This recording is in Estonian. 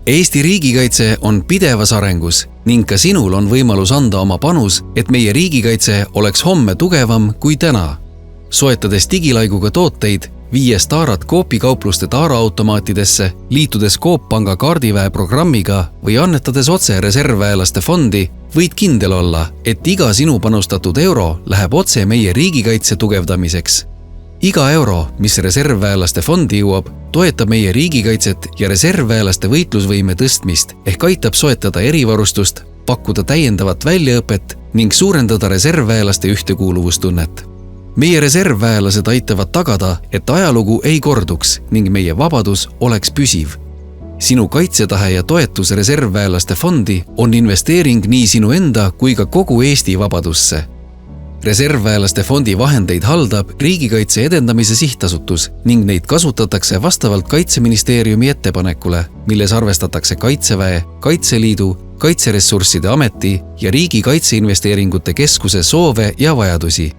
Eesti riigikaitse on pidevas arengus ning ka sinul on võimalus anda oma panus, et meie riigikaitse oleks homme tugevam kui täna. Soetades digilaiguga tooteid, viies taarat Coopi kaupluste taaraautomaatidesse, liitudes Coop Panga kaardiväe programmiga või annetades otse reservväelaste fondi, võid kindel olla, et iga sinu panustatud euro läheb otse meie riigikaitse tugevdamiseks. Iga euro, mis reservväelaste fondi jõuab, toetab meie riigikaitset ja reservväelaste võitlusvõime tõstmist ehk aitab soetada erivarustust, pakkuda täiendavat väljaõpet ning suurendada reservväelaste ühtekuuluvustunnet. Meie reservväelased aitavad tagada, et ajalugu ei korduks ning meie vabadus oleks püsiv. Sinu kaitsetahe ja toetus reservväelaste fondi on investeering nii sinu enda kui ka kogu Eesti vabadusse. Reservväelaste fondi vahendeid haldab Riigikaitse edendamise sihtasutus ning neid kasutatakse vastavalt Kaitseministeeriumi ettepanekule, milles arvestatakse Kaitseväe, Kaitseliidu, Kaitseressursside Ameti ja Riigi Kaitseinvesteeringute Keskuse soove ja vajadusi.